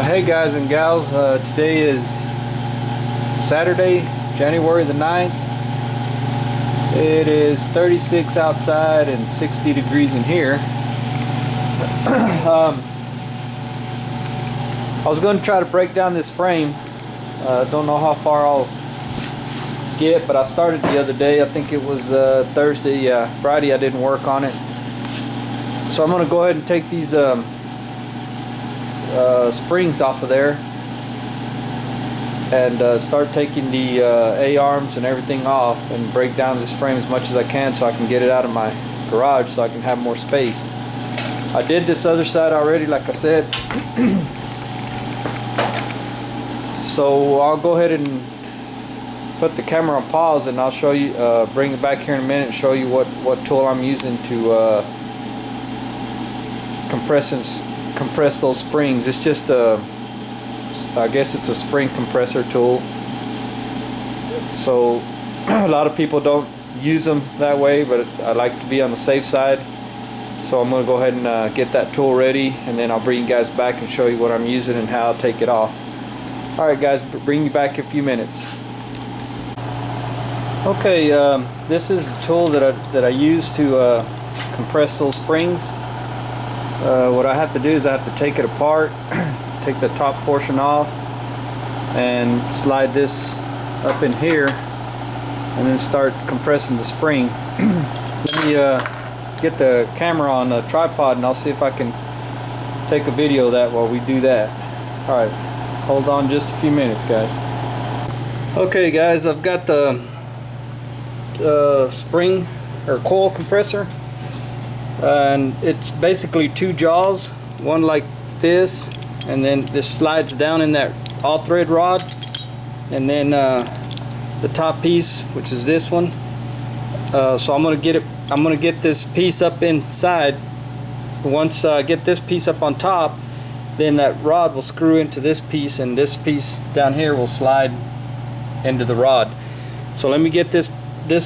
Hey guys and gals, today is Saturday, January the 9th. It is 36 outside and 60 degrees in here. I was going to try to break down this frame. Don't know how far I'll get, but I started the other day. I think it was Thursday, Friday I didn't work on it. So I'm going to go ahead and take these springs off of there and start taking the A-arms and everything off and break down this frame as much as I can so I can get it out of my garage so I can have more space. I did this other side already, like I said. So I'll go ahead and put the camera on pause and I'll show you, bring it back here in a minute and show you what tool I'm using to compress those springs. It's just I guess it's a spring compressor tool. So a lot of people don't use them that way, but I like to be on the safe side. So I'm going to go ahead and get that tool ready, and then I'll bring you guys back and show you what I'm using and how I'll take it off. Alright guys, bring you back in a few minutes. Okay, this is a tool that I use to compress those springs. What I have to do is I have to take it apart, take the top portion off and slide this up in here and then start compressing the spring. Let me get the camera on the tripod and I'll see if I can take a video of that while we do that. Alright, hold on just a few minutes guys. Okay guys, I've got the spring or coil compressor. And it's basically two jaws, one like this, and then this slides down in that all thread rod, and then the top piece, which is this one. So I'm gonna get this piece up inside. Once I get this piece up on top, then that rod will screw into this piece, and this piece down here will slide into the rod. So let me get this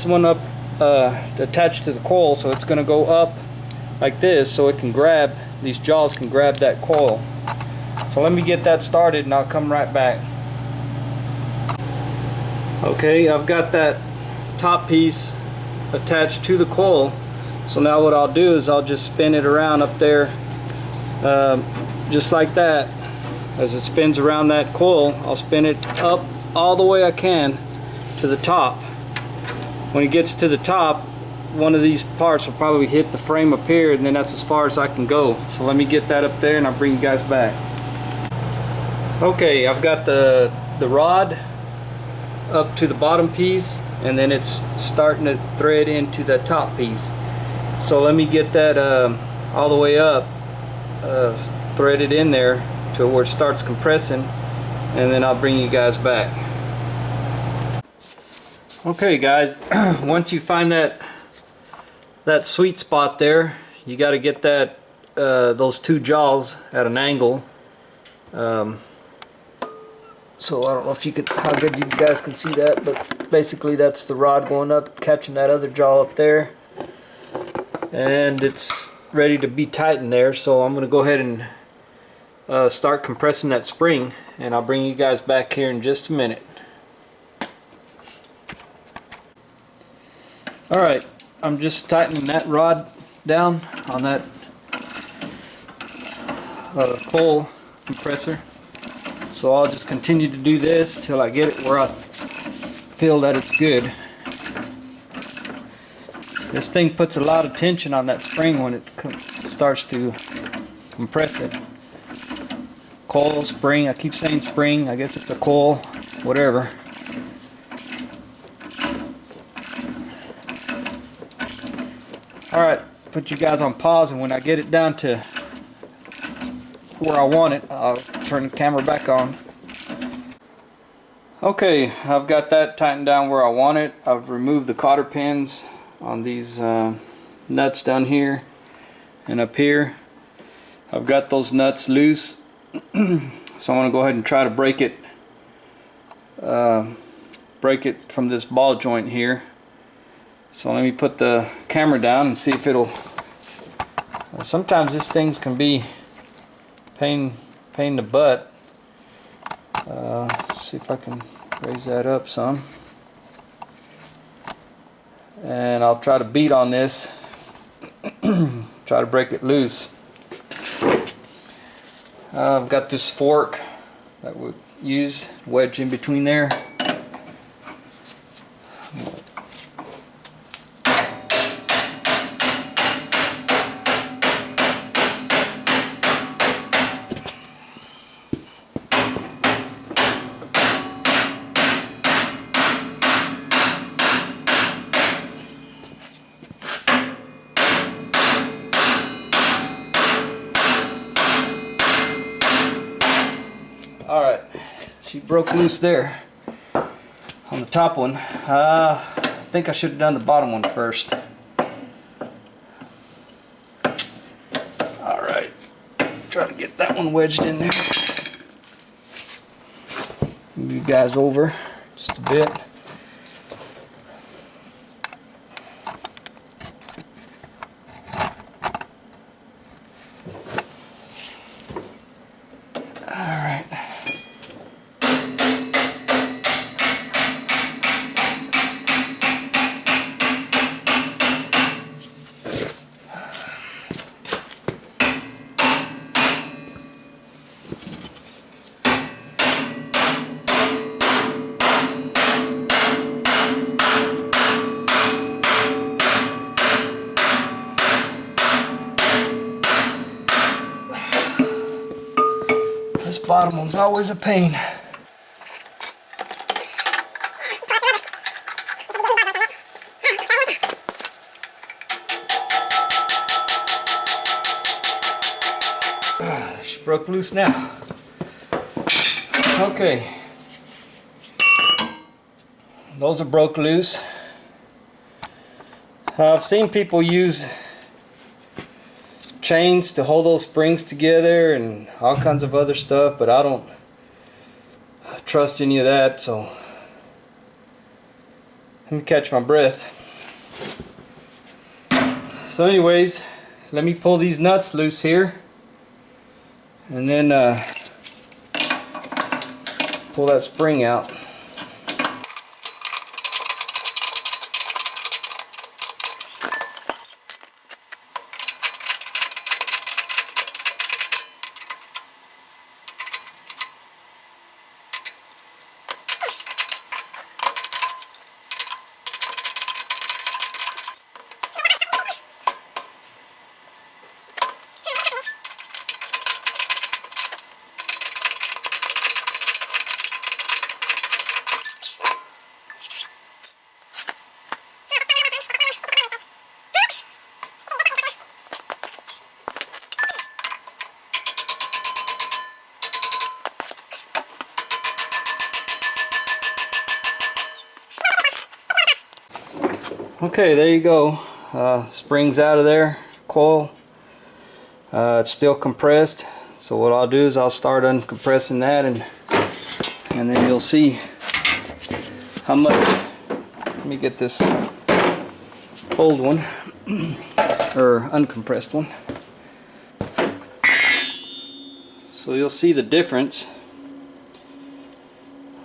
one up attached to the coil, so it's gonna go up like this so it can grab, these jaws can grab that coil. So let me get that started and I'll come right back. Okay, I've got that top piece attached to the coil. So now what I'll do is I'll just spin it around up there just like that. As it spins around that coil, I'll spin it up all the way I can to the top. When it gets to the top, one of these parts will probably hit the frame up here, and then that's as far as I can go. So let me get that up there and I'll bring you guys back. Okay, I've got the rod up to the bottom piece, and then it's starting to thread into the top piece. So let me get that all the way up, threaded in there to where it starts compressing, and then I'll bring you guys back. Okay guys, once you find that sweet spot there, you got to get that those two jaws at an angle. So I don't know if you could, how good you guys can see that, but basically that's the rod going up, catching that other jaw up there, and it's ready to be tightened there. So I'm going to go ahead and start compressing that spring, and I'll bring you guys back here in just a minute. Alright, I'm just tightening that rod down on that coil compressor. So I'll just continue to do this till I get it where I feel that it's good. This thing puts a lot of tension on that spring when it starts to compress it. Coil, spring, I keep saying spring, I guess it's a coil, whatever. Alright, put you guys on pause, and when I get it down to where I want it, I'll turn the camera back on. Okay, I've got that tightened down where I want it. I've removed the cotter pins on these nuts down here and up here. I've got those nuts loose, so I'm going to go ahead and try to break it from this ball joint here. So let me put the camera down and see if it'll Sometimes these things can be pain in the butt. See if I can raise that up some. And I'll try to beat on this. Try to break it loose. I've got this fork that we'll use, wedge in between there. Alright, she broke loose there on the top one. I think I should have done the bottom one first. Alright, try to get that one wedged in there. Move you guys over just a bit. Alright. This bottom one's always a pain. She broke loose now. Okay. Those are broke loose. I've seen people use chains to hold those springs together and all kinds of other stuff, but I don't trust any of that, so let me catch my breath. So anyways, let me pull these nuts loose here and then pull that spring out. Okay, there you go. Springs out of there, coil. It's still compressed, so what I'll do is I'll start uncompressing that, and then you'll see how much. Let me get this old one or uncompressed one, so you'll see the difference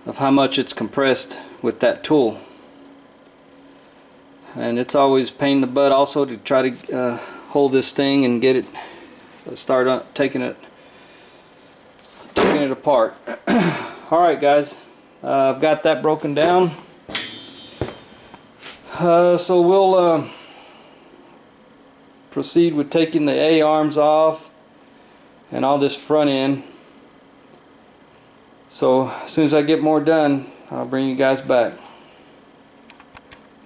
of how much it's compressed with that tool. And it's always a pain in the butt also to try to hold this thing and get it, start taking it apart. Alright guys, I've got that broken down. So we'll proceed with taking the A-arms off and all this front end. So as soon as I get more done, I'll bring you guys back.